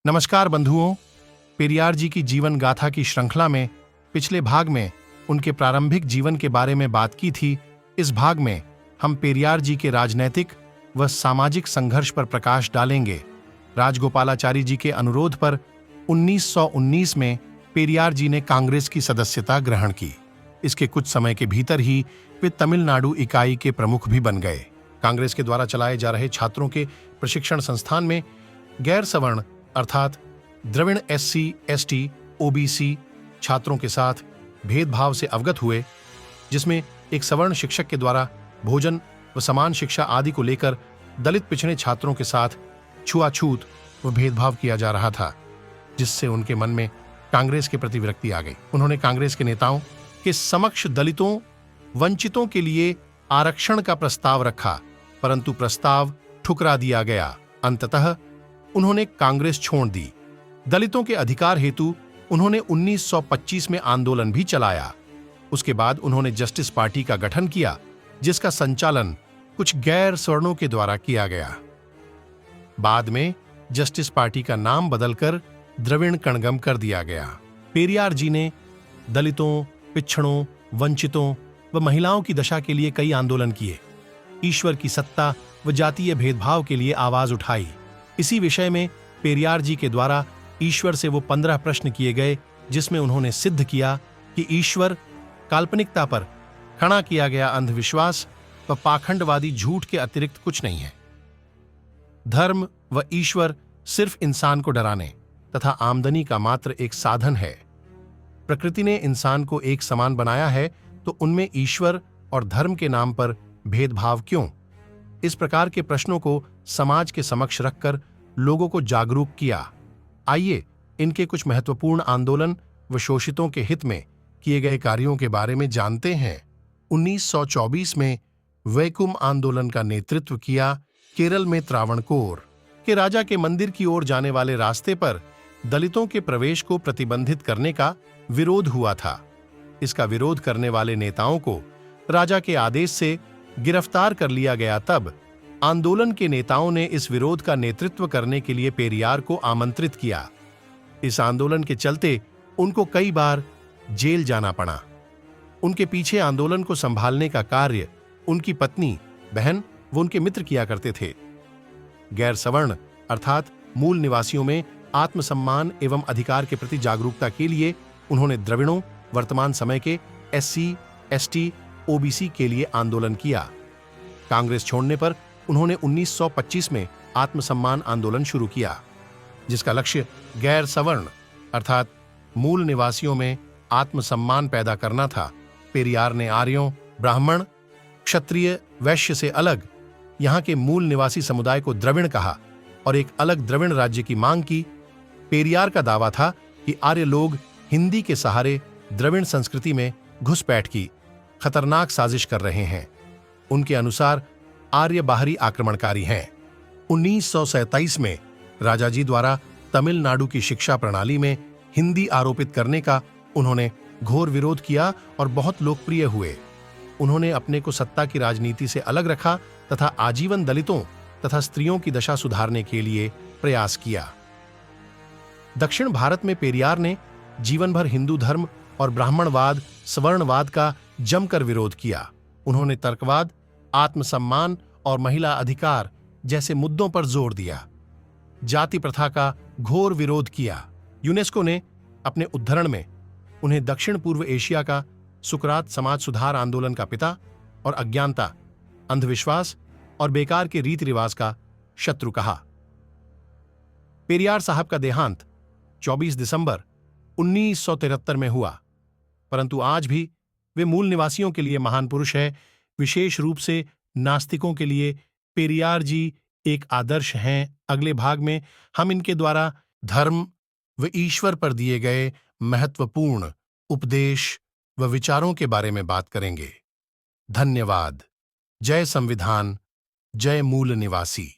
नमस्कार बंधुओं, पेरियार जी की जीवन गाथा की श्रृंखला में पिछले भाग में उनके प्रारंभिक जीवन के बारे में बात की थी। इस भाग में हम पेरियार जी के राजनैतिक व सामाजिक संघर्ष पर प्रकाश डालेंगे। राजगोपालाचारी जी के अनुरोध पर 1919 में पेरियार जी ने कांग्रेस की सदस्यता ग्रहण की। इसके कुछ समय के भीतर ही वे तमिलनाडु इकाई के प्रमुख भी बन गए। कांग्रेस के द्वारा चलाए जा रहे छात्रों के प्रशिक्षण संस्थान में गैर सवर्ण अर्थात द्रविड़ SC, ST, OBC छात्रों के साथ भेदभाव से अवगत हुए, जिसमें एक सवर्ण शिक्षक के द्वारा भोजन व समान शिक्षा आदि को लेकर दलित पिछड़े छात्रों के साथ छुआछूत व भेदभाव किया जा रहा था, जिससे उनके मन में कांग्रेस के प्रति विरक्ति आ गई। उन्होंने कांग्रेस के नेताओं के समक्ष दलितों वंचितों के लिए आरक्षण का प्रस्ताव रखा, परंतु प्रस्ताव ठुकरा दिया गया। अंततः उन्होंने कांग्रेस छोड़ दी। दलितों के अधिकार हेतु उन्होंने 1925 में आंदोलन भी चलाया। उसके बाद उन्होंने जस्टिस पार्टी का गठन किया, जिसका संचालन कुछ गैर सवर्णों के द्वारा किया गया। बाद में जस्टिस पार्टी का नाम बदलकर द्रविड़ कणगम कर दिया गया। पेरियार जी ने दलितों, पिछड़ों, वंचितों व महिलाओं की दशा के लिए कई आंदोलन किए। ईश्वर की सत्ता व जातीय भेदभाव के लिए आवाज उठाई। इसी विषय में पेरियार जी के द्वारा ईश्वर से वो 15 प्रश्न किए गए, जिसमें उन्होंने सिद्ध किया कि ईश्वर काल्पनिकता पर खड़ा किया गया अंधविश्वास व पाखंडवादी झूठ के अतिरिक्त कुछ नहीं है। धर्म व ईश्वर सिर्फ इंसान को डराने तथा आमदनी का मात्र एक साधन है। प्रकृति ने इंसान को एक समान बनाया है, तो उनमें ईश्वर और धर्म के नाम पर भेदभाव क्यों? इस प्रकार के प्रश्नों को समाज के समक्ष रखकर लोगों को जागरूक किया। आइए इनके कुछ महत्वपूर्ण आंदोलन व शोषितों के हित में किए गए कार्यों के बारे में जानते हैं। 1924 में वैकुम आंदोलन का नेतृत्व किया। केरल में त्रावणकोर के राजा के मंदिर की ओर जाने वाले रास्ते पर दलितों के प्रवेश को प्रतिबंधित करने का विरोध हुआ था। इसका विरोध करने वाले नेताओं को राजा के आदेश से गिरफ्तार कर लिया गया। तब आंदोलन के नेताओं ने इस विरोध का नेतृत्व करने के लिए पेरियार को आमंत्रित किया। इस आंदोलन के चलते उनको कई बार जेल जाना पड़ा। उनके पीछे आंदोलन को संभालने का कार्य उनकी पत्नी, बहन व उनके मित्र किया करते थे। गैर सवर्ण अर्थात मूल निवासियों में आत्मसम्मान एवं अधिकार के प्रति जागरूकता के लिए उन्होंने द्रविड़ों, वर्तमान समय के SC, ST, OBC के लिए आंदोलन किया। कांग्रेस छोड़ने पर उन्होंने 1925 में आत्मसम्मान आंदोलन शुरू किया, जिसका लक्ष्य गैर सवर्ण अर्थात मूल निवासियों में आत्मसम्मान पैदा करना था। पेरियार ने आर्यों, ब्राह्मण, क्षत्रिय, वैश्य से अलग यहां के मूल निवासी समुदाय को द्रविड़ कहा और एक अलग द्रविड़ राज्य की मांग की। पेरियार का दावा था कि आर्य लोग हिंदी के सहारे द्रविड़ संस्कृति में घुसपैठ की खतरनाक साजिश कर रहे हैं। उनके अनुसार आर्य बाहरी आक्रमणकारी हैं। 1927 में राजाजी द्वारा तमिलनाडु की शिक्षा प्रणाली में हिंदी आरोपित करने का उन्होंने घोर विरोध किया और बहुत लोकप्रिय हुए। उन्होंने अपने को सत्ता की राजनीति से अलग रखा तथा आजीवन दलितों तथा स्त्रियों की दशा सुधारने के लिए प्रयास किया। दक्षिण भारत में पेरियार ने जीवन भर हिंदू धर्म और ब्राह्मणवाद, सवर्णवाद का जमकर विरोध किया। उन्होंने तर्कवाद, आत्मसम्मान और महिला अधिकार जैसे मुद्दों पर जोर दिया। जाति प्रथा का घोर विरोध किया। यूनेस्को ने अपने उद्धरण में उन्हें दक्षिण पूर्व एशिया का सुकरात समाज सुधार आंदोलन का पिता और अज्ञानता, अंधविश्वास और बेकार के रीति रिवाज का शत्रु कहा। पेरियार साहब का देहांत 24 दिसंबर 1973 में हुआ, परंतु आज भी वे मूल निवासियों के लिए महान पुरुष है। विशेष रूप से नास्तिकों के लिए पेरियार जी एक आदर्श हैं। अगले भाग में हम इनके द्वारा धर्म व ईश्वर पर दिए गए महत्वपूर्ण उपदेश व विचारों के बारे में बात करेंगे। धन्यवाद। जय संविधान, जय मूल निवासी।